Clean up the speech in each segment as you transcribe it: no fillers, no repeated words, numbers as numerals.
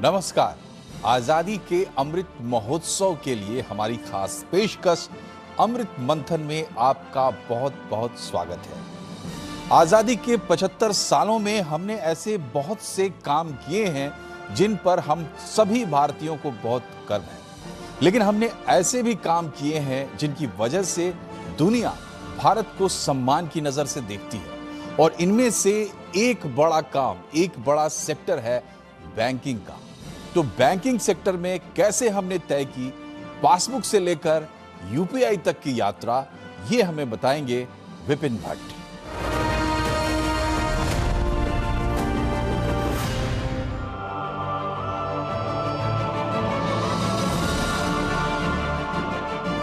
नमस्कार। आजादी के अमृत महोत्सव के लिए हमारी खास पेशकश अमृत मंथन में आपका बहुत बहुत स्वागत है। आजादी के 75 सालों में हमने ऐसे बहुत से काम किए हैं जिन पर हम सभी भारतीयों को बहुत गर्व है, लेकिन हमने ऐसे भी काम किए हैं जिनकी वजह से दुनिया भारत को सम्मान की नजर से देखती है। और इनमें से एक बड़ा काम, एक बड़ा सेक्टर है बैंकिंग का। तो बैंकिंग सेक्टर में कैसे हमने तय की पासबुक से लेकर यूपीआई तक की यात्रा, ये हमें बताएंगे विपिन भट्ट।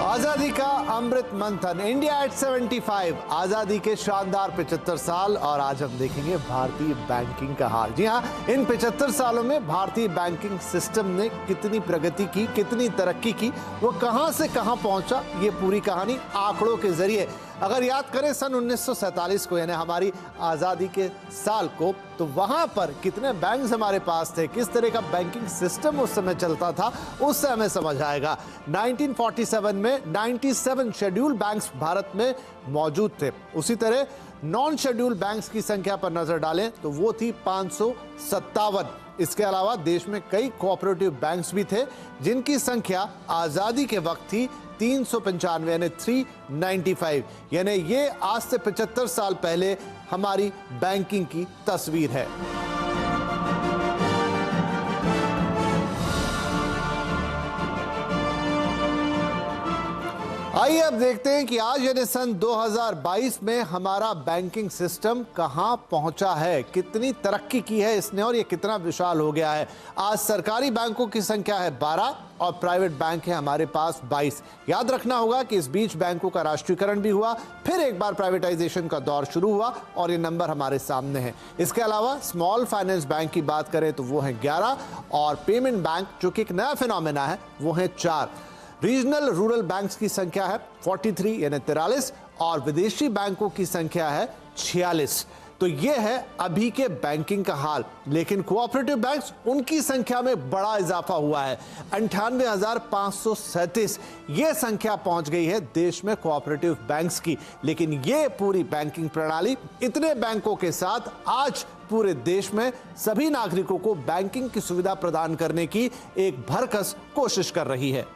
आजादी का अमृत मंथन, इंडिया एट 75, आजादी के शानदार 75 साल। और आज हम देखेंगे भारतीय बैंकिंग का हाल। जी हाँ, इन 75 सालों में भारतीय बैंकिंग सिस्टम ने कितनी प्रगति की, कितनी तरक्की की, वो कहां से कहां पहुंचा, ये पूरी कहानी आंकड़ों के जरिए अगर याद करें सन 1947 को, यानी हमारी आज़ादी के साल को, तो वहां पर कितने बैंक्स हमारे पास थे, किस तरह का बैंकिंग सिस्टम उस समय चलता था, उससे हमें समझ आएगा। 1947 में 97 शेड्यूल बैंक्स भारत में मौजूद थे। उसी तरह नॉन शेड्यूल बैंक्स की संख्या पर नजर डालें तो वो थी 557। इसके अलावा देश में कई कोऑपरेटिव बैंक्स भी थे जिनकी संख्या आजादी के वक्त थी 395, यानी 395। यानी ये आज से 75 साल पहले हमारी बैंकिंग की तस्वीर है। आइए अब देखते हैं कि आज यानी सन 2022 में हमारा बैंकिंग सिस्टम कहां पहुंचा है, कितनी तरक्की की है इसने और ये कितना विशाल हो गया है। आज सरकारी बैंकों की संख्या है 12 और प्राइवेट बैंक है हमारे पास 22। याद रखना होगा कि इस बीच बैंकों का राष्ट्रीयकरण भी हुआ, फिर एक बार प्राइवेटाइजेशन का दौर शुरू हुआ और ये नंबर हमारे सामने है। इसके अलावा स्मॉल फाइनेंस बैंक की बात करें तो वो है 11 और पेमेंट बैंक जो कि एक नया फिनोमेना है वो है 4। रीजनल रूरल बैंक्स की संख्या है 43 यानी 43 और विदेशी बैंकों की संख्या है 46। तो यह है अभी के बैंकिंग का हाल। लेकिन कोऑपरेटिव बैंक्स, उनकी संख्या में बड़ा इजाफा हुआ है, 98,537 ये संख्या पहुंच गई है देश में कोऑपरेटिव बैंक्स की। लेकिन ये पूरी बैंकिंग प्रणाली इतने बैंकों के साथ आज पूरे देश में सभी नागरिकों को बैंकिंग की सुविधा प्रदान करने की एक भरकस कोशिश कर रही है।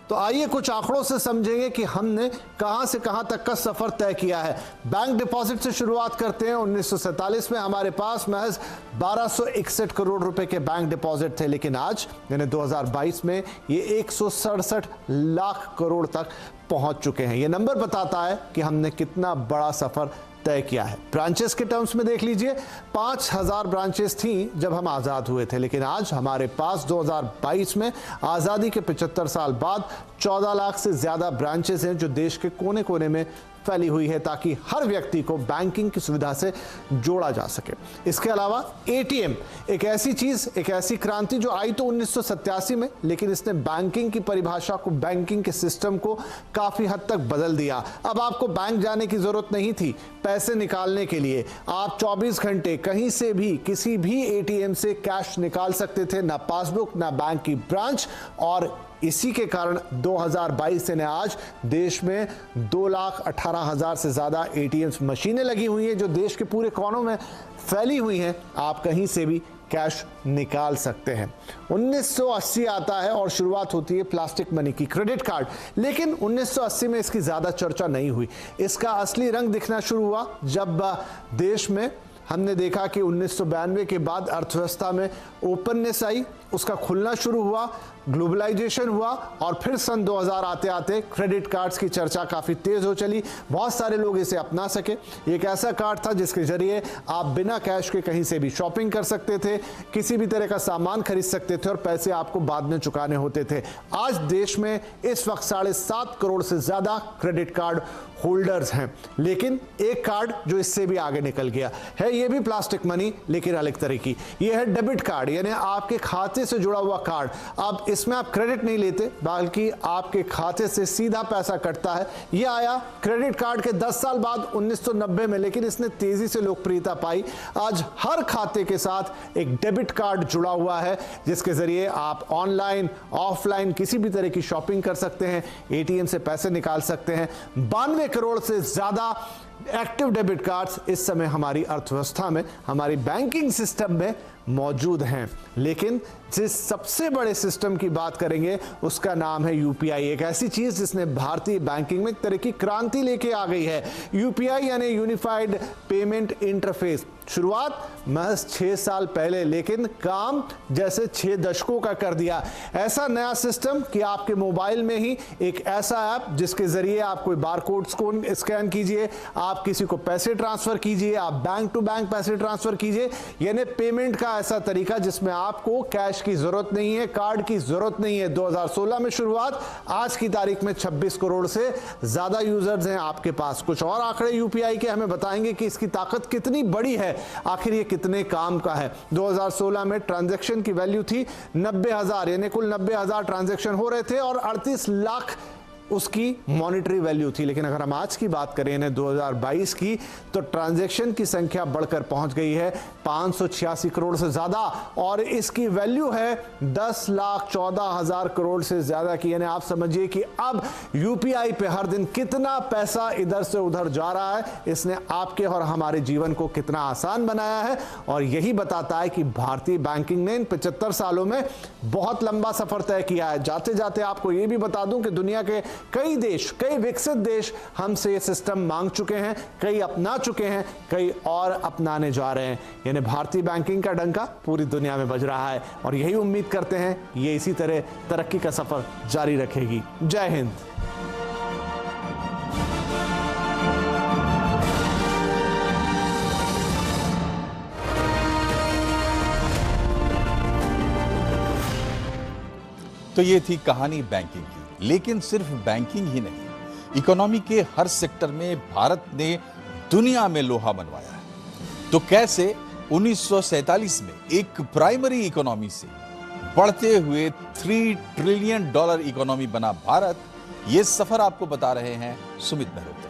तो आइए कुछ आंकड़ों से समझेंगे कि हमने कहां से कहां तक का सफर तय किया है। बैंक डिपॉजिट से शुरुआत करते हैं। 1947 में हमारे पास महज 1261 करोड़ रुपए के बैंक डिपॉजिट थे, लेकिन आज यानी 2022 में ये 167 लाख करोड़ तक पहुंच चुके हैं। ये नंबर बताता है कि हमने कितना बड़ा सफर तय किया है। ब्रांचेस के टर्म्स में देख लीजिए, 5000 ब्रांचेस थी जब हम आज़ाद हुए थे, लेकिन आज हमारे पास 2022 में आज़ादी के 75 साल बाद 14 लाख से ज़्यादा ब्रांचेस हैं जो देश के कोने कोने में फैली हुई है ताकि हर व्यक्ति को बैंकिंग की सुविधा से जोड़ा जा सके। इसके अलावा एटीएम एक ऐसी चीज, एक ऐसी क्रांति जो आई तो 1987 में, लेकिन इसने बैंकिंग की परिभाषा को, बैंकिंग के सिस्टम को काफी हद तक बदल दिया। अब आपको बैंक जाने की जरूरत नहीं थी पैसे निकालने के लिए। आप 24 घंटे कहीं से भी किसी भी एटीएम से कैश निकाल सकते थे, ना पासबुक ना बैंक की ब्रांच। और इसी के कारण 2022 से आज देश में 2,18,000 से ज्यादा एटीएम्स मशीनें लगी हुई हैं जो देश के पूरे कोनों में फैली हुई हैं। आप कहीं से भी कैश निकाल सकते हैं। 1980 आता है और शुरुआत होती है प्लास्टिक मनी की, क्रेडिट कार्ड। लेकिन 1980 में इसकी ज्यादा चर्चा नहीं हुई। इसका असली रंग दिखना शुरू हुआ जब देश में हमने देखा कि 1992 के बाद अर्थव्यवस्था में ओपननेस आई, उसका खुलना शुरू हुआ, ग्लोबलाइजेशन हुआ और फिर सन 2000 आते आते क्रेडिट कार्ड्स की चर्चा काफ़ी तेज़ हो चली। बहुत सारे लोग इसे अपना सके। एक ऐसा कार्ड था जिसके जरिए आप बिना कैश के कहीं से भी शॉपिंग कर सकते थे, किसी भी तरह का सामान खरीद सकते थे और पैसे आपको बाद में चुकाने होते थे। आज देश में इस वक्त 7.5 करोड़ से ज़्यादा क्रेडिट कार्ड होल्डर्स हैं, लेकिन एक कार्ड जो इससे भी आगे निकल गया है ये भी प्लास्टिक मनी लेकिन अलग तरह की। ये है डेबिट कार्ड, यानी आपके खाते से जुड़ा हुआ कार्ड। अब इसमें आप क्रेडिट नहीं लेते बल्कि आपके खाते से सीधा पैसा कटता है। ये आया क्रेडिट कार्ड के 10 साल बाद 1990 में, लेकिन इसने तेजी से लोकप्रियता पाई। आज हर खाते के साथ एक डेबिट कार्ड जुड़ा हुआ है जिसके जरिए आप ऑनलाइन ऑफलाइन किसी भी तरह की शॉपिंग कर सकते हैं, एटीएम से पैसे निकाल सकते हैं। 92 करोड़ से ज्यादा एक्टिव डेबिट कार्ड्स इस समय हमारी अर्थव्यवस्था में, हमारी बैंकिंग सिस्टम में मौजूद हैं। लेकिन जिस सबसे बड़े सिस्टम की बात करेंगे उसका नाम है यूपीआई, एक ऐसी चीज जिसने भारतीय बैंकिंग में एक तरह की क्रांति लेके आ गई है। यूपीआई यानी यूनिफाइड पेमेंट इंटरफेस, शुरुआत महज 6 साल पहले, लेकिन काम जैसे 6 दशकों का कर दिया। ऐसा नया सिस्टम कि आपके मोबाइल में ही एक ऐसा ऐप जिसके जरिए आप कोई बारकोड्स को स्कैन कीजिए, आप किसी को पैसे ट्रांसफर कीजिए, आप बैंक टू बैंक पैसे ट्रांसफर कीजिए, यानी पेमेंट का ऐसा तरीका जिसमें आपको कैश की जरूरत नहीं है, कार्ड की जरूरत नहीं है। 2016 में शुरुआत, आज की तारीख में 26 करोड़ से ज्यादा यूजर्स हैं आपके पास। कुछ और आंकड़े यूपीआई के हमें बताएंगे कि इसकी ताकत कितनी बड़ी है, आखिर ये कितने काम का है। 2016 में ट्रांजैक्शन की वैल्यू थी 90,000, यानी कुल 90,000 ट्रांजैक्शन हो रहे थे और 38 लाख उसकी मॉनेटरी वैल्यू थी। लेकिन अगर हम आज की बात करें ना 2022 की, तो ट्रांजैक्शन की संख्या बढ़कर पहुंच गई है 586 करोड़ से ज्यादा और इसकी वैल्यू है 10,14,000 करोड़ से ज्यादा की। यानी आप समझिए कि अब यूपीआई पे हर दिन कितना पैसा इधर से उधर जा रहा है, इसने आपके और हमारे जीवन को कितना आसान बनाया है। और यही बताता है कि भारतीय बैंकिंग ने इन 75 सालों में बहुत लंबा सफर तय किया है। जाते जाते आपको यह भी बता दूं कि दुनिया के कई देश, कई विकसित देश हमसे ये सिस्टम मांग चुके हैं, कई अपना चुके हैं, कई और अपनाने जा रहे हैं। यानी भारतीय बैंकिंग का डंका पूरी दुनिया में बज रहा है और यही उम्मीद करते हैं ये इसी तरह तरक्की का सफर जारी रखेगी। जय हिंद। तो ये थी कहानी बैंकिंग की, लेकिन सिर्फ बैंकिंग ही नहीं, इकोनॉमी के हर सेक्टर में भारत ने दुनिया में लोहा मनवाया है। तो कैसे 1947 में एक प्राइमरी इकोनॉमी से बढ़ते हुए $3 ट्रिलियन इकोनॉमी बना भारत, ये सफर आपको बता रहे हैं सुमित मेहरोत्रा।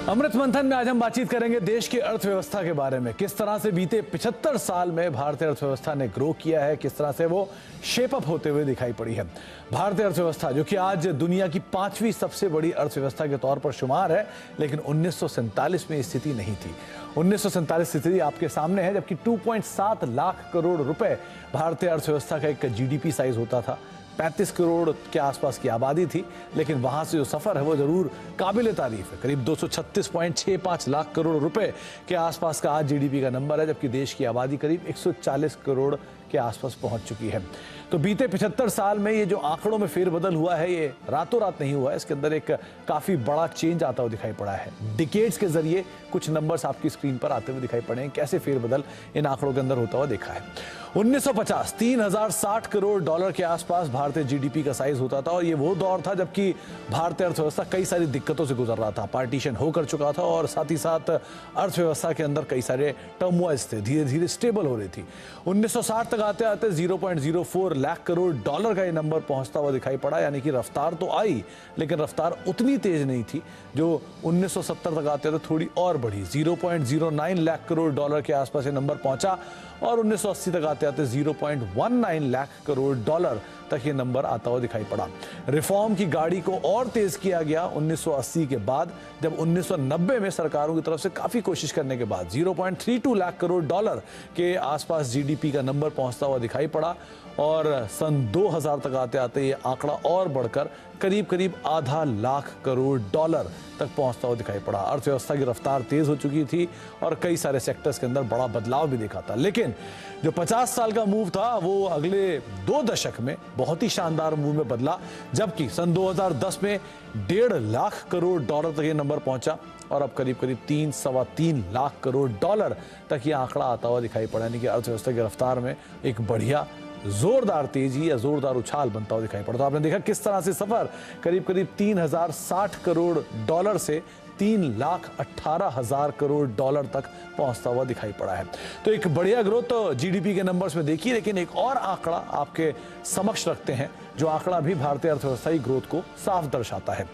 अमृत मंथन में आज हम बातचीत करेंगे देश की अर्थव्यवस्था के बारे में। किस तरह से बीते 75 साल में भारतीय अर्थव्यवस्था ने ग्रो किया है, किस तरह से वो शेप अप होते हुए दिखाई पड़ी है। भारतीय अर्थव्यवस्था जो कि आज दुनिया की 5वीं सबसे बड़ी अर्थव्यवस्था के तौर पर शुमार है, लेकिन 1947 में स्थिति नहीं थी। 1947 स्थिति आपके सामने है, जबकि 2.7 लाख करोड़ रुपए भारतीय अर्थव्यवस्था का एक जीडीपी साइज होता था। 35 करोड़ के आसपास की आबादी थी, लेकिन वहां से जो सफर है वो जरूर काबिल तारीफ है। करीब 236.65 लाख करोड़ रुपए के आसपास का आज जीडीपी का नंबर है, जबकि देश की आबादी करीब 140 करोड़ के आसपास पहुंच चुकी है। तो बीते 75 साल में ये जो आंकड़ों में फेरबदल हुआ है, ये रातों रात नहीं हुआ है। इसके अंदर एक काफी बड़ा चेंज आता हुआ दिखाई पड़ा है। डिकेड्स के जरिए कुछ नंबर्स आपकी स्क्रीन पर आते हुए दिखाई पड़े हैं, कैसे फेरबदल इन आंकड़ों के अंदर होता हुआ देखा है। 1950 $3,060 करोड़ के आसपास भारतीय जीडीपी का साइज होता था और ये वो दौर था जबकि भारतीय अर्थव्यवस्था कई सारी दिक्कतों से गुजर रहा था। पार्टीशन होकर चुका था और साथ ही साथ अर्थव्यवस्था के अंदर कई सारे टर्मोइल्स थे, धीरे धीरे स्टेबल हो रही थी। 1960 तक आते आते $0.04 लाख करोड़ का ये नंबर पहुंचता हुआ दिखाई पड़ा। यानी कि रफ्तार तो आई, लेकिन रफ्तार उतनी तेज नहीं थी जो 1970 तक आते आते थोड़ी और बढ़ी। $0.09 लाख करोड़ के आसपास ये नंबर पहुंचा और 1980 तक आते आते $0.19 लाख करोड़ तक ये नंबर आता हुआ दिखाई पड़ा। रिफॉर्म की गाड़ी को और तेज किया गया 1980 के बाद, जब 1990 में सरकारों की तरफ से काफी कोशिश करने के बाद $0.32 लाख करोड़ के आसपास जीडीपी का नंबर पहुंचता हुआ दिखाई पड़ा और सन 2000 तक आते आते ये आंकड़ा और बढ़कर करीब करीब $0.5 लाख करोड़ तक पहुंचता हुआ दिखाई पड़ा। अर्थव्यवस्था की रफ्तार तेज हो चुकी थी और कई सारे सेक्टर्स के अंदर बड़ा बदलाव भी देखा था। लेकिन जो 50 साल का मूव था वो अगले 2 दशक में बहुत ही शानदार मूव में बदला, जबकि सन 2010 में $1.5 लाख करोड़ तक ये नंबर पहुंचा और अब करीब करीब 3-3.25 लाख करोड़ तक ये आंकड़ा आता हुआ दिखाई पड़ा। यानी कि अर्थव्यवस्था की रफ्तार में एक बढ़िया जोरदार तेजी या जोरदार उछाल बनता हुआ दिखाई पड़ा। तो आपने देखा किस तरह से सफर करीब करीब 3060 करोड़ डॉलर से 3,18,000 करोड़ डॉलर तक पहुंचता हुआ दिखाई पड़ा है। तो एक बढ़िया ग्रोथ तो जीडीपी के नंबर्स में देखिए, लेकिन एक और आंकड़ा आपके समक्ष रखते हैं, जो आंकड़ा भी भारतीय अर्थव्यवस्था की ग्रोथ को साफ दर्शाता है।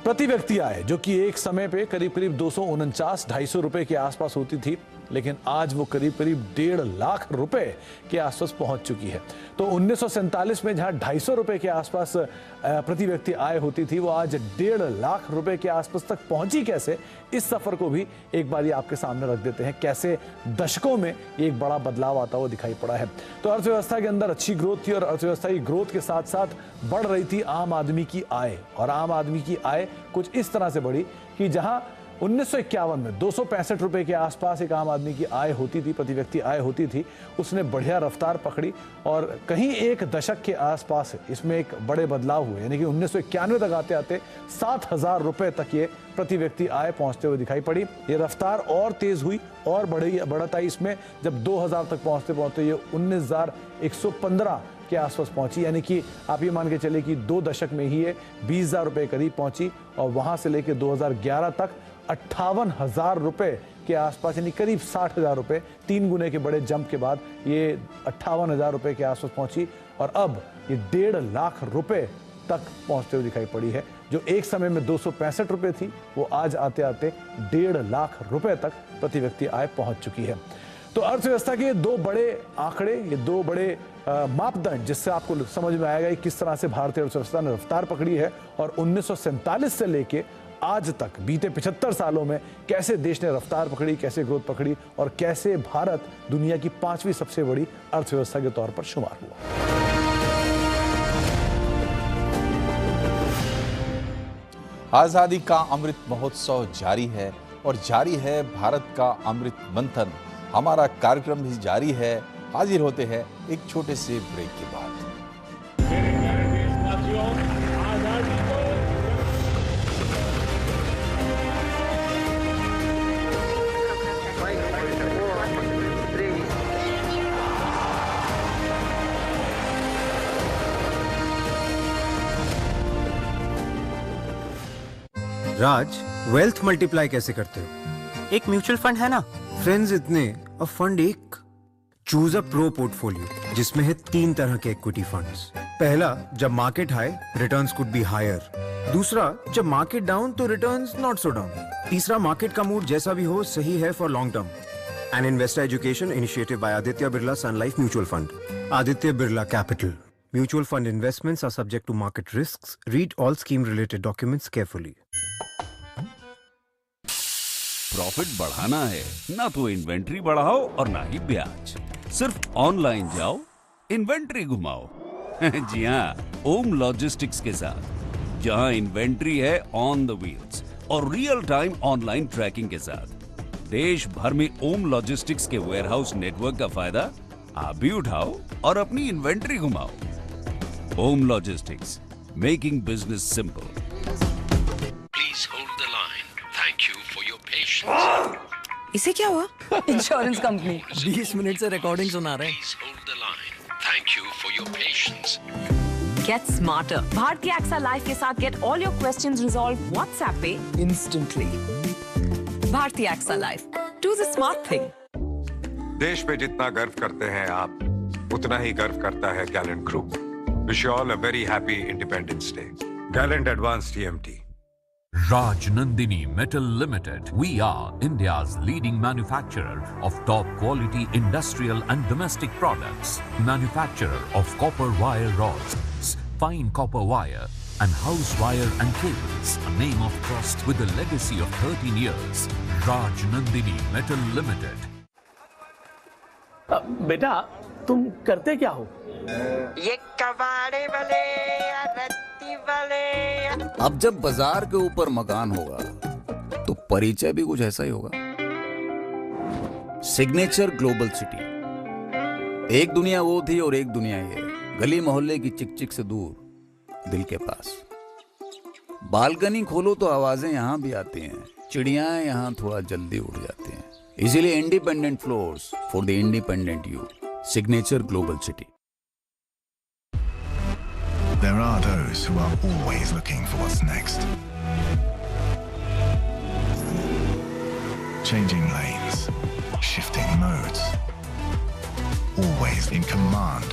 प्रति व्यक्ति आय, जो कि एक समय पे करीब करीब 249-250 रुपए के आसपास होती थी, लेकिन आज वो करीब करीब 1.5 लाख रुपए के आसपास पहुंच चुकी है। तो 1947 में जहां 250 रुपए के आसपास प्रति व्यक्ति आय होती थी, वो आज 1.5 लाख रुपए के आसपास तक पहुंची कैसे, इस सफर को भी एक बार आपके सामने रख देते हैं, कैसे दशकों में एक बड़ा बदलाव आता हुआ दिखाई पड़ा है। तो अर्थव्यवस्था के अंदर अच्छी ग्रोथ थी और अर्थव्यवस्था की ग्रोथ के साथ साथ बढ़ रही थी आम आदमी की आय। और आम आदमी की आय कुछ इस तरह से बढ़ी कि जहां 1951 में 265 रुपए के आसपास एक आम आदमी की आय होती थी, प्रति व्यक्ति आय होती थी, उसने बढ़िया रफ्तार पकड़ी और कहीं एक दशक के आसपास इसमें एक बड़े बदलाव हुए, यानी कि 1991 तक आते आते 7,000 रुपए तक ये प्रति व्यक्ति आय पहुंचते हुए दिखाई पड़ी। ये रफ्तार और तेज हुई और बढ़त आई इसमें, जब 2000 तक पहुंचते पहुंचते ये 19,115 के आसपास पहुंची, यानी कि आप ये मान के चले कि 2 दशक में ही ये 20,000 रुपए करीब पहुंची और वहां से लेकर 2011 तक 58,000 रुपए के आसपास, यानी करीब 60,000 रुपए, 3 गुने के बड़े जंप के बाद ये 58,000 रुपए के आसपास पहुंची और अब ये 1.5 लाख रुपए तक पहुंचते हुए दिखाई पड़ी है। जो एक समय में 265 रुपए थी, वो आज आते आते 1.5 लाख रुपए तक प्रति व्यक्ति आय पहुंच चुकी है। तो अर्थव्यवस्था के 2 बड़े आंकड़े, ये 2 बड़े मापदंड, जिससे आपको समझ में आएगा कि किस तरह से भारतीय अर्थव्यवस्था ने रफ्तार पकड़ी है और 1947 से लेके आज तक बीते 75 सालों में कैसे देश ने रफ्तार पकड़ी, कैसे ग्रोथ पकड़ी और कैसे भारत दुनिया की 5वीं सबसे बड़ी अर्थव्यवस्था के तौर पर शुमार हुआ। आजादी का अमृत महोत्सव जारी है और जारी है भारत का अमृत मंथन। हमारा कार्यक्रम भी जारी है। हाजिर होते हैं एक छोटे से ब्रेक के बाद। मेरे प्यारे देशवासियों, आजादी को राज, वेल्थ मल्टीप्लाई कैसे करते हो? एक म्यूचुअल फंड है ना। फ्रेंड्स इतने और फंड एक। चूज अ प्रो पोर्टफोलियो जिसमें है 3 तरह के इक्विटी फंड्स। पहला, जब market high returns could be higher. दूसरा, जब मार्केट डाउन तो रिटर्न्स नॉट सो डाउन। तीसरा, मार्केट का मूड जैसा भी हो सही है for long term. An investor education initiative by Aditya Birla Sun Life Mutual Fund. Aditya Birla Capital. Mutual fund investments are subject to market risks. Read all scheme related documents carefully. Profit बढ़ाना है ना तो इन्वेंट्री बढ़ाओ और ना ही ब्याज। सिर्फ ऑनलाइन जाओ, इन्वेंट्री घुमाओ। जी हाँ, ओम लॉजिस्टिक्स के साथ, जहां इन्वेंट्री है ऑन द व्हील्स और रियल टाइम ऑनलाइन ट्रैकिंग के साथ। देश भर में ओम लॉजिस्टिक्स के वेयरहाउस नेटवर्क का फायदा आप भी उठाओ और अपनी इन्वेंट्री घुमाओ। Om logistics, making business simple. Please hold the line. Thank you for your patience. इसे क्या हुआ? इंश्योरेंस कंपनी 20 मिनट से रिकॉर्डिंग सुना रहे हैं। Please hold the line. Thank you for your patience. Get smarter. Bharti AXA Life के साथ get all your questions resolve WhatsApp पे instantly. Bharti AXA Life, do the smart thing. देश पे जितना गर्व करते हैं आप, उतना ही गर्व करता है Gallant group. Wish you all a very happy Independence Day. Gallant Advanced TMT. Rajnandini Metal Limited. We are India's leading manufacturer of top quality industrial and domestic products. Manufacturer of copper wire rods, fine copper wire and house wire and cables. A name of trust with a legacy of 13 years. Rajnandini Metal Limited. बेटा, तुम करते क्या हो? ये कबाड़े वाले, रत्ती वाले। अब जब बाजार के ऊपर मकान होगा तो परिचय भी कुछ ऐसा ही होगा। Signature global city. एक दुनिया वो थी और एक दुनिया ये। गली मोहल्ले की चिक-चिक से दूर, दिल के पास। बालकनी खोलो तो आवाजें यहां भी आती हैं। चिड़ियां यहां थोड़ा जल्दी उड़ जाती हैं। इसीलिए independent floors for the independent you. Signature global city. But there are those who are always looking for what's next. Changing lanes, shifting modes, always in command.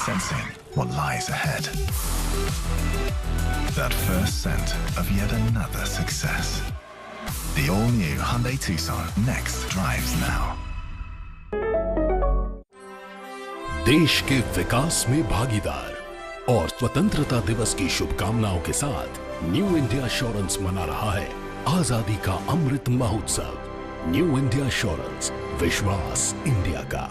Sensing what lies ahead. That first scent of yet another success. The all-new Hyundai Tucson next drives now. देश के विकास में भागीदार और स्वतंत्रता दिवस की शुभकामनाओं के साथ न्यू इंडिया एश्योरेंस मना रहा है आजादी का Amrit Mahotsav. New India assurance, विश्वास इंडिया का।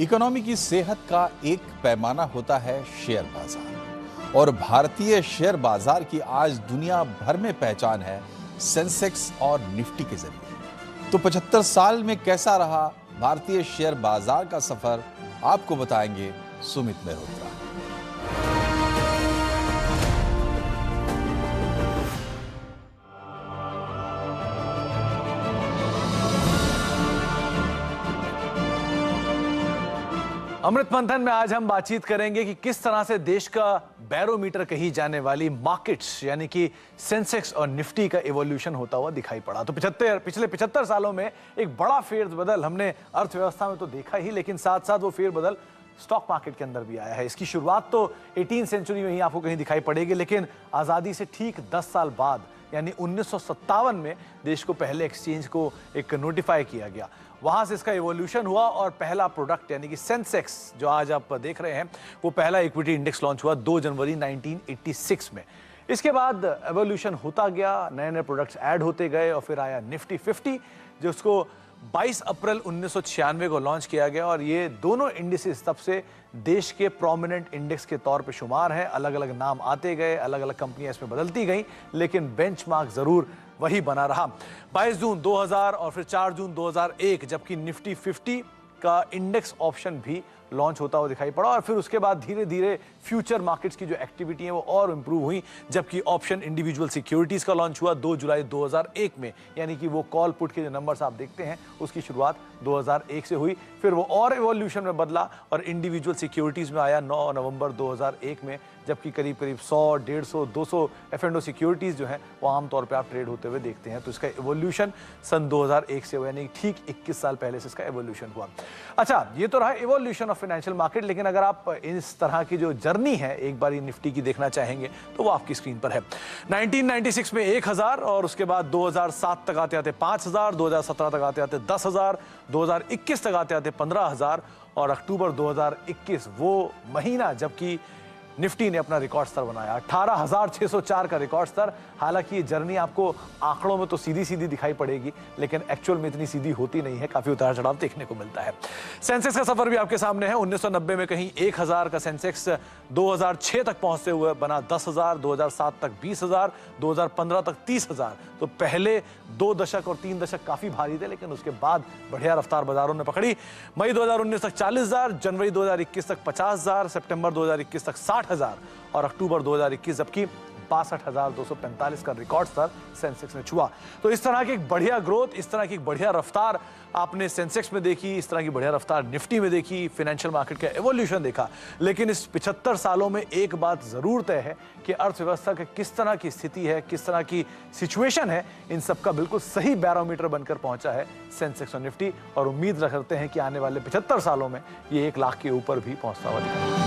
इकोनॉमी की सेहत का एक पैमाना होता है शेयर बाजार, और भारतीय शेयर बाजार की आज दुनिया भर में पहचान है सेंसेक्स और निफ्टी के जरिए। तो 75 साल में कैसा रहा भारतीय शेयर बाजार का सफर, आपको बताएंगे सुमित मेहरोत्रा। अमृत मंथन में आज हम बातचीत करेंगे कि किस तरह से देश का बैरोमीटर कही जाने वाली मार्केट्स यानी कि सेंसेक्स और निफ्टी का इवोल्यूशन होता हुआ दिखाई पड़ा। तो पिछले 75 सालों में एक बड़ा फेरबदल हमने अर्थव्यवस्था में तो देखा ही, लेकिन साथ साथ वो फेरबदल स्टॉक मार्केट के अंदर भी आया है। इसकी शुरुआत तो 18वीं सेंचुरी में ही आपको कहीं दिखाई पड़ेगी, लेकिन आज़ादी से ठीक 10 साल बाद यानी 1957 में देश को पहले एक्सचेंज को एक नोटिफाई किया गया। वहां से इसका इवोल्यूशन हुआ और पहला प्रोडक्ट यानी कि सेंसेक्स जो आज आप देख रहे हैं वो पहला इक्विटी इंडेक्स लॉन्च हुआ 2 जनवरी 1986 में। इसके बाद एवोल्यूशन होता गया, नए नए प्रोडक्ट्स ऐड होते गए और फिर आया निफ्टी 50 जो उसको 22 अप्रैल 1996 को लॉन्च किया गया। और ये दोनों इंडिसेस तब से देश के प्रोमिनेंट इंडेक्स के तौर पे शुमार हैं। अलग अलग नाम आते गए, अलग अलग कंपनियां इसमें बदलती गई, लेकिन बेंचमार्क जरूर वही बना रहा। 22 जून 2000 और फिर 4 जून 2001 जबकि निफ्टी 50 का इंडेक्स ऑप्शन भी लॉन्च होता हुआ दिखाई पड़ा। और फिर उसके बाद धीरे धीरे फ्यूचर मार्केट्स की जो एक्टिविटी है वो और इंप्रूव हुई, जबकि ऑप्शन इंडिविजुअल सिक्योरिटीज का लॉन्च हुआ 2 जुलाई 2001 में, यानी कि वो कॉल पुट के जो नंबर्स आप देखते हैं उसकी शुरुआत 2001 से हुई। फिर वो और एवोल्यूशन में बदला और इंडिविजुअल सिक्योरिटीज में आया 9 नवंबर 2001 में, जबकि करीब 100, 150, 200 F&O सिक्योरिटीज जो हैं वो आमतौर पर आप ट्रेड होते हुए देखते हैं। तो इसका एवोल्यूशन सन 2001 से हुआ, यानी ठीक 21 साल पहले से इसका एवोल्यूशन हुआ। अच्छा, ये तो रहा एवोल्यूशन ऑफ फाइनेंशियल मार्केट, लेकिन अगर आप इस तरह की जो जर्नी है एक बार निफ्टी की देखना चाहेंगे तो वो आपकी स्क्रीन पर है। 1996 में 1000 और उसके बाद 2007 तक आते आते 5000, 2017 तक आते आते 10,000, 2021 तक आते आते 15,000 और अक्टूबर 2021 वो महीना जबकि निफ्टी ने अपना रिकॉर्ड स्तर बनाया 18,604 का रिकॉर्ड स्तर। हालांकि ये जर्नी आपको आंकड़ों में तो सीधी सीधी दिखाई पड़ेगी, लेकिन एक्चुअल में इतनी सीधी होती नहीं है, काफी उतार चढ़ाव देखने को मिलता है। सेंसेक्स का सफर भी आपके सामने है। 1990 में कहीं 1000 का सेंसेक्स 2006 तक पहुंचते हुए बना 10,000, 2007 तक 20,000, 2015 तक 30,000। तो पहले 2 दशक और 3 दशक काफी भारी थे, लेकिन उसके बाद बढ़िया रफ्तार बाजारों ने पकड़ी। मई 2019 तक 40,000, जनवरी 2021 तक 50,000, सितंबर 2021 तक 60,000 और अक्टूबर 2021 जबकि 62,245 का रिकॉर्ड स्तर सेंसेक्स ने छुआ। तो इस तरह की एक बढ़िया ग्रोथ, इस तरह की एक बढ़िया रफ्तार आपने सेंसेक्स में देखी, इस तरह की बढ़िया रफ्तार निफ्टी में देखी, फाइनेंशियल मार्केट का एवोल्यूशन देखा। लेकिन इस 75 सालों में एक बात जरूर तय है कि अर्थव्यवस्था की किस तरह की स्थिति है, किस तरह की सिचुएशन है, इन सबका बिल्कुल सही बैरोमीटर बनकर पहुंचा है सेंसेक्स और निफ्टी। और उम्मीद रखते हैं कि आने वाले 75 सालों में ये 1 लाख के ऊपर भी पहुंचता हुआ दिखेगा।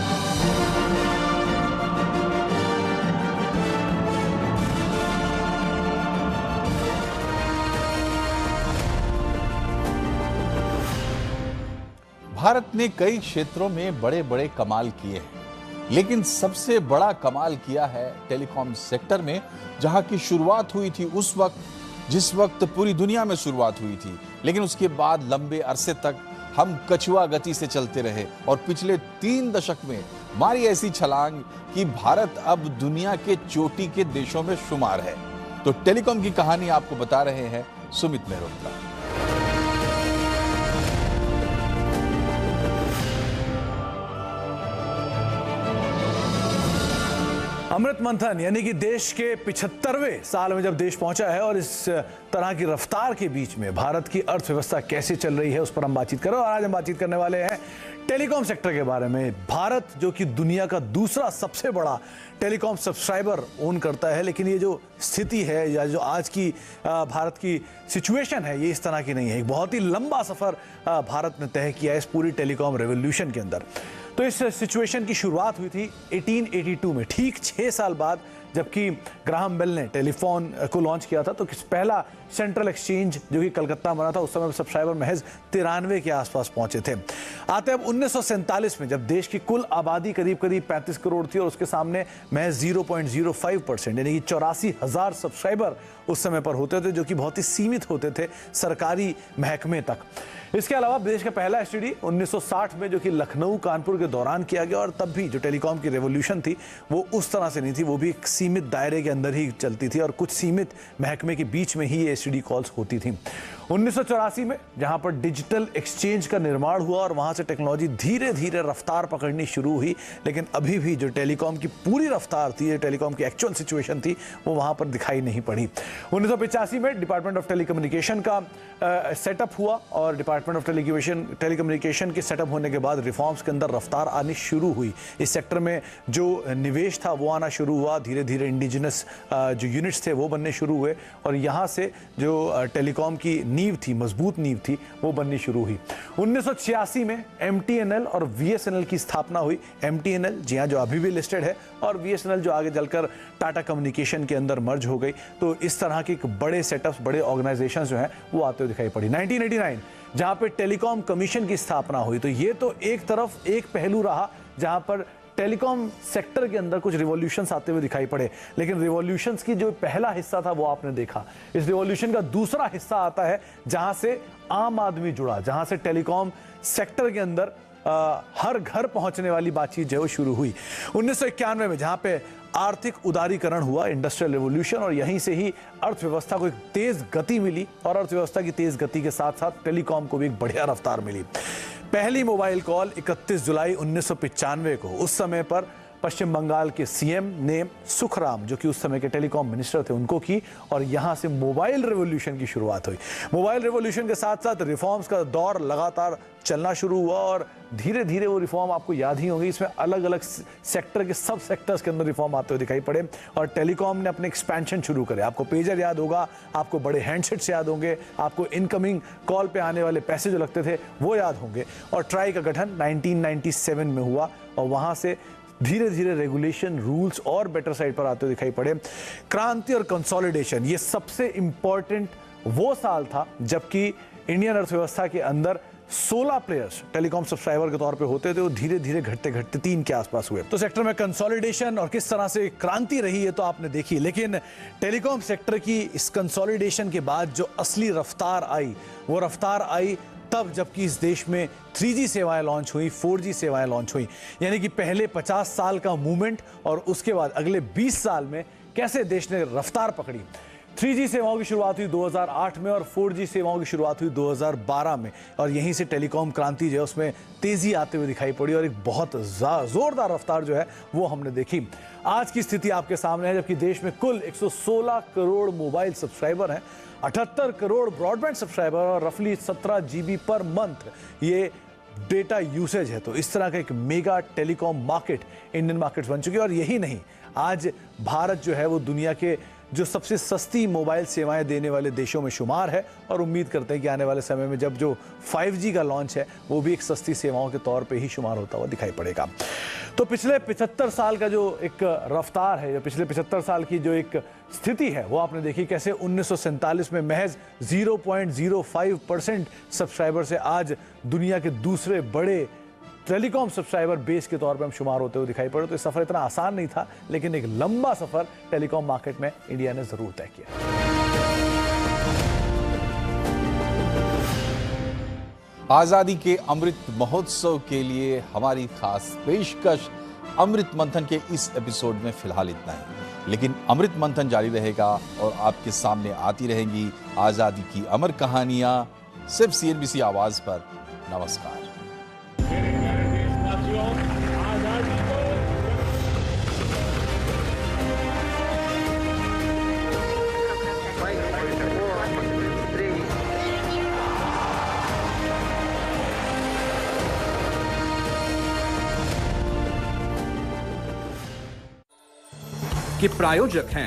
भारत ने कई क्षेत्रों में बड़े बड़े कमाल किए हैं, लेकिन सबसे बड़ा कमाल किया है टेलीकॉम सेक्टर में, जहां की शुरुआत हुई थी उस वक्त जिस वक्त पूरी दुनिया में शुरुआत हुई थी। लेकिन उसके बाद लंबे अरसे तक हम कछुआ गति से चलते रहे और पिछले 3 दशक में मारी ऐसी छलांग कि भारत अब दुनिया के चोटी के देशों में शुमार है। तो टेलीकॉम की कहानी आपको बता रहे हैं सुमित मेहरोत्रा। अमृत मंथन यानी कि देश के 75वें साल में जब देश पहुंचा है और इस तरह की रफ्तार के बीच में भारत की अर्थव्यवस्था कैसे चल रही है उस पर हम बातचीत करें। और आज हम बातचीत करने वाले हैं टेलीकॉम सेक्टर के बारे में। भारत जो कि दुनिया का दूसरा सबसे बड़ा टेलीकॉम सब्सक्राइबर ओन करता है, लेकिन ये जो स्थिति है या जो आज की भारत की सिचुएशन है ये इस तरह की नहीं है। एक बहुत ही लंबा सफर भारत ने तय किया है इस पूरी टेलीकॉम रेवोल्यूशन के अंदर। तो इस सिचुएशन की शुरुआत हुई थी 1882 में, ठीक 6 साल बाद, जबकि ग्राहम बेल ने टेलीफोन को लॉन्च किया था। तो पहला सेंट्रल एक्सचेंज जो कि कलकत्ता बना था, उस समय सब्सक्राइबर महज 93 के आसपास पहुंचे थे। आते अब 1947 में, जब देश की कुल आबादी करीब 35 करोड़ थी और उसके सामने महज 0.05% यानी कि 84,000 सब्सक्राइबर उस समय पर होते थे, जो कि बहुत ही सीमित होते थे सरकारी महकमे तक। इसके अलावा देश का पहला एसटीडी 1960 में, जो कि लखनऊ कानपुर के दौरान किया गया, और तब भी जो टेलीकॉम की रेवोल्यूशन थी वो उस तरह से नहीं थी, वो भी एक सीमित दायरे के अंदर ही चलती थी और कुछ सीमित महकमे के बीच में ही ये एसटीडी कॉल्स होती थी। 1984 में जहां पर डिजिटल एक्सचेंज का निर्माण हुआ और वहां से टेक्नोलॉजी धीरे धीरे रफ्तार पकड़नी शुरू हुई, लेकिन अभी भी जो टेलीकॉम की पूरी रफ्तार थी, टेलीकॉम की एक्चुअल सिचुएशन थी, वो वहां पर दिखाई नहीं पड़ी। 1985 में डिपार्टमेंट ऑफ टेलीकम्युनिकेशन का सेटअप हुआ और डिपार्टमेंट ऑफ टेलीकम्युनिकेशन के सेटअप होने के बाद रिफॉर्म्स के अंदर रफ्तार आनी शुरू हुई। इस सेक्टर में जो निवेश था वो आना शुरू हुआ, धीरे धीरे इंडिजिनस जो यूनिट्स थे वो बनने शुरू हुए और यहाँ से जो टेलीकॉम की नींव थी, मजबूत नींव थी, वो बननी शुरू हुई। 1986 में MTNL और VSNL की स्थापना हुई। MTNL जी हाँ, जो अभी भी लिस्टेड है, और VSNL जो आगे चलकर टाटा कम्युनिकेशन के अंदर मर्ज हो गई। तो इस तरह के बड़े सेटअप्स, बड़े ऑर्गेनाइजेशंस जो हैं वो आते हुए दिखाई पड़ी। 1989 जहां पे टेलीकॉम कमीशन की स्थापना हुई। तो ये तो एक तरफ एक पहलू रहा जहां पर टेलीकॉम सेक्टर के अंदर कुछ रिवॉल्यूशंस आते हुए दिखाई पड़े, लेकिन रिवॉल्यूशंस की जो पहला हिस्सा था वो आपने देखा। इस रिवॉल्यूशन का दूसरा हिस्सा आता है जहां से आम आदमी जुड़ा, जहां से टेलीकॉम सेक्टर के अंदर हर घर पहुंचने वाली बातचीत जो है वो शुरू हुई। 1991 में जहां पे आर्थिक उदारीकरण हुआ, इंडस्ट्रियल रेवोल्यूशन, और यहीं से ही अर्थव्यवस्था को एक तेज गति मिली और अर्थव्यवस्था की तेज गति के साथ साथ टेलीकॉम को भी एक बढ़िया रफ्तार मिली। पहली मोबाइल कॉल 31 जुलाई 1995 को उस समय पर पश्चिम बंगाल के सीएम ने सुखराम, जो कि उस समय के टेलीकॉम मिनिस्टर थे, उनको की और यहां से मोबाइल रेवोल्यूशन की शुरुआत हुई। मोबाइल रेवोल्यूशन के साथ साथ रिफॉर्म्स का दौर लगातार चलना शुरू हुआ और धीरे धीरे वो रिफॉर्म आपको याद ही होंगे, इसमें अलग अलग सेक्टर के सब सेक्टर्स के अंदर रिफॉर्म आते हुए दिखाई पड़े और टेलीकॉम ने अपने एक्सपेंशन शुरू करे। आपको पेजर याद होगा, आपको बड़े हैंडसेट्स याद होंगे, आपको इनकमिंग कॉल पे आने वाले पैसे जो लगते थे वो याद होंगे। और ट्राई का गठन 1997 में हुआ और वहां से धीरे धीरे रेगुलेशन, रूल्स और बेटर साइड पर आते हुए दिखाई पड़े। क्रांति और कंसोलिडेशन, ये सबसे इंपॉर्टेंट वो साल था जबकि इंडियन अर्थव्यवस्था के अंदर 16 प्लेयर्स टेलीकॉम सब्सक्राइबर के तौर पे होते थे, वो धीरे धीरे घटते घटते 3 के आसपास हुए। तो सेक्टर में कंसोलिडेशन और किस तरह से क्रांति रही है तो आपने देखी, लेकिन टेलीकॉम सेक्टर की इस कंसोलिडेशन के बाद जो असली रफ्तार आई, वो रफ्तार आई तब जबकि इस देश में 3G सेवाएं लॉन्च हुई, 4G सेवाएं लॉन्च हुई। यानी कि पहले 50 साल का मूवमेंट और उसके बाद अगले 20 साल में कैसे देश ने रफ्तार पकड़ी। 3G सेवाओं की शुरुआत हुई 2008 में और 4G सेवाओं की शुरुआत हुई 2012 में और यहीं से टेलीकॉम क्रांति जो है उसमें तेजी आते हुए दिखाई पड़ी और एक बहुत जोरदार रफ्तार जो है वो हमने देखी। आज की स्थिति आपके सामने है, जबकि देश में कुल 116 करोड़ मोबाइल सब्सक्राइबर हैं, 78 करोड़ ब्रॉडबैंड सब्सक्राइबर और रफली 17 GB पर मंथ ये डेटा यूसेज है। तो इस तरह का एक mega telecom market Indian market बन चुकी है। और यही नहीं, आज भारत जो है वो दुनिया के जो सबसे सस्ती मोबाइल सेवाएं देने वाले देशों में शुमार है और उम्मीद करते हैं कि आने वाले समय में जब जो 5G का लॉन्च है वो भी एक सस्ती सेवाओं के तौर पे ही शुमार होता हुआ दिखाई पड़ेगा। तो पिछले 75 साल का जो एक रफ्तार है, पिछले 75 साल की जो एक स्थिति है वो आपने देखी कैसे 1947 में महज 0.05% सब्सक्राइबर से आज दुनिया के दूसरे बड़े टेलीकॉम सब्सक्राइबर बेस के तौर पर हम शुमार होते हुए दिखाई पड़े। तो ये सफर इतना आसान नहीं था, लेकिन एक लंबा सफर टेलीकॉम मार्केट में इंडिया ने जरूर तय किया। आजादी के अमृत महोत्सव के लिए हमारी खास पेशकश अमृत मंथन के इस एपिसोड में फिलहाल इतना ही, लेकिन अमृत मंथन जारी रहेगा और आपके सामने आती रहेंगी आजादी की अमर कहानियां सिर्फ CNBC आवाज पर। नमस्कार। मेरे प्यारे देशवासियों, आजादी को के प्रायोजक हैं